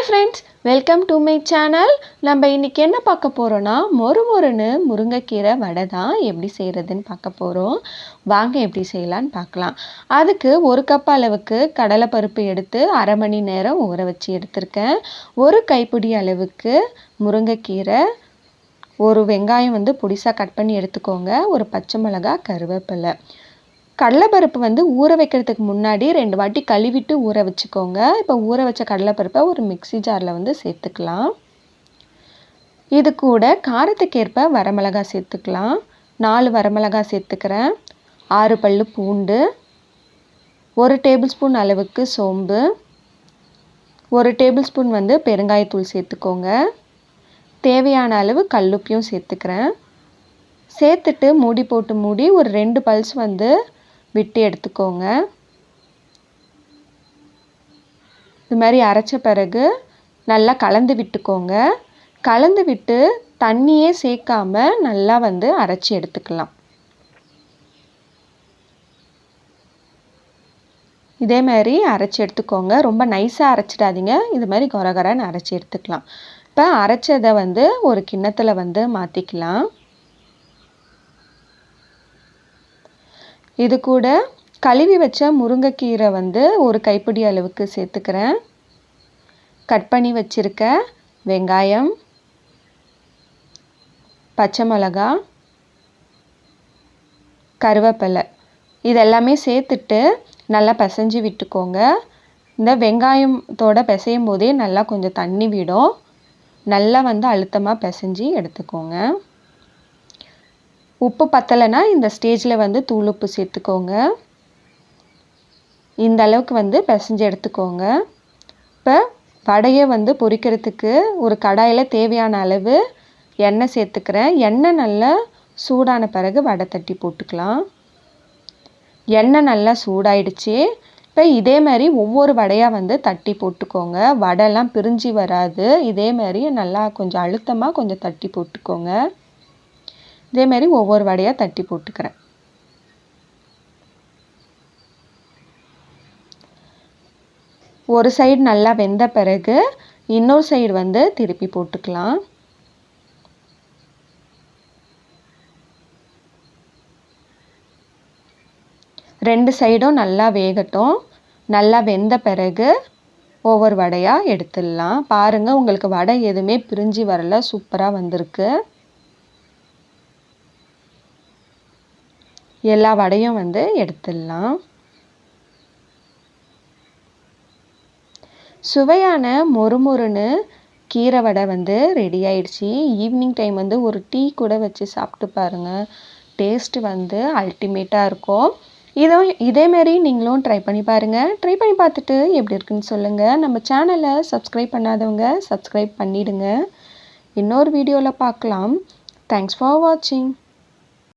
Hi friends, welcome to my channel. நம்ம இன்றைக்கி என்ன பார்க்க போகிறோன்னா மொறுமொறுன்னு முருங்கைக்கீரை வடை தான் எப்படி செய்கிறதுன்னு பார்க்க போகிறோம். வாங்க எப்படி செய்யலான்னு பார்க்கலாம். அதுக்கு 1 கப் அளவுக்கு கடலைப்பருப்பு எடுத்து அரை மணி நேரம் ஊற வச்சு எடுத்திருக்கேன். 1 கைப்பிடி அளவுக்கு முருங்கைக்கீரை, 1 வெங்காயம் பொடிசாக கட் பண்ணி எடுத்துக்கோங்க, 1 பச்சை மிளகாய், கருவேப்பிலை. கடலைப்பருப்பு ஊற வைக்கிறதுக்கு முன்னாடி 2 வாட்டி கழுவிட்டு ஊற வச்சுக்கோங்க. இப்போ ஊற வச்ச கடலைப்பருப்பை ஒரு மிக்ஸி ஜாரில் சேர்த்துக்கலாம். இது கூட காரத்துக்கேற்ப வரமிளகாய் சேர்த்துக்கலாம். 4 வரமிளகாய் சேர்த்துக்கிறேன். 6 பல்லு பூண்டு, 1 டேபிள் ஸ்பூன் அளவுக்கு சோம்பு, 1 டேபிள் ஸ்பூன் பெருங்காயத்தூள் சேர்த்துக்கோங்க. தேவையான அளவு கல்லுப்பையும் சேர்த்துக்கிறேன். சேர்த்துட்டு மூடி போட்டு ஒரு 2 பல்ஸ் விட்டு எடுத்துக்கோங்க. இது மாதிரி அரைச்ச பிறகு நல்லா கலந்து விட்டுக்கோங்க. கலந்து விட்டு தண்ணியே சேர்க்காம நல்லா அரைச்சி எடுத்துக்கலாம். இதே மாதிரி அரைச்சி எடுத்துக்கோங்க. ரொம்ப நைஸாக அரைச்சிடாதீங்க. இது மாதிரி கொரகொரன்னு அரைச்சி எடுத்துக்கலாம். இப்போ அரைச்சதை ஒரு கிண்ணத்தில் மாற்றிக்கலாம். இது கூட கழுவி வச்ச முருங்கைக்கீரை 1 கைப்பிடி அளவுக்கு சேர்த்துக்கிறேன். கட் பண்ணி வச்சுருக்க வெங்காயம், பச்சை மிளகாய், கருவேப்பிலை இதெல்லாமே சேர்த்துட்டு நல்லா பிசைஞ்சு விட்டுக்கோங்க. இந்த வெங்காயத்தோடு பிசையும் போதே நல்லா கொஞ்சம் தண்ணி விடும். நல்லா அழுத்தமாக பிசைஞ்சு எடுத்துக்கோங்க. உப்பு பத்தலைன்னா இந்த ஸ்டேஜில் தூள் உப்பு சேர்த்துக்கோங்க. இந்த அளவுக்கு பிசைஞ்சு எடுத்துக்கோங்க. இப்போ வடையை பொரிக்கிறதுக்கு ஒரு கடாயில் தேவையான அளவு எண்ணெய் சேர்த்துக்கிறேன். எண்ணெய் நல்லா சூடான பிறகு வடை தட்டி போட்டுக்கலாம். எண்ணெய் நல்லா சூடாயிடுச்சு. இப்போ இதே மாதிரி ஒவ்வொரு வடையாக தட்டி போட்டுக்கோங்க. வடைலாம் பிரிஞ்சு வராது. இதே மாதிரி நல்லா கொஞ்சம் அழுத்தமாக கொஞ்சம் தட்டி போட்டுக்கோங்க. இதே மாதிரி ஒவ்வொரு வடையாக தட்டி போட்டுக்கிறேன். ஒரு சைடு நல்லா வெந்த பிறகு இன்னொரு சைடு திருப்பி போட்டுக்கலாம். ரெண்டு சைடும் நல்லா வேகட்டும். நல்லா வெந்த பிறகு ஒவ்வொரு வடையாக எடுத்துடலாம். பாருங்கள், உங்களுக்கு வடை எதுவுமே பிரிஞ்சு வரல, சூப்பராக வந்திருக்கு. எல்லா வடையும் எடுத்துடலாம். சுவையான மொறுமொறுன்னு கீரை வடை ரெடி ஆயிடுச்சு. ஈவினிங் டைம் ஒரு டீ கூட வச்சு சாப்பிட்டு பாருங்கள். டேஸ்ட்டு அல்டிமேட்டாக இருக்கும். இதேமாரி நீங்களும் ட்ரை பண்ணி பாருங்கள். ட்ரை பண்ணி பார்த்துட்டு எப்படி இருக்குன்னு சொல்லுங்கள். நம்ம சேனலை சப்ஸ்கிரைப் பண்ணாதவங்க சப்ஸ்கிரைப் பண்ணிவிடுங்க. இன்னொரு வீடியோவில் பார்க்கலாம். தேங்க்ஸ் ஃபார் வாட்சிங்.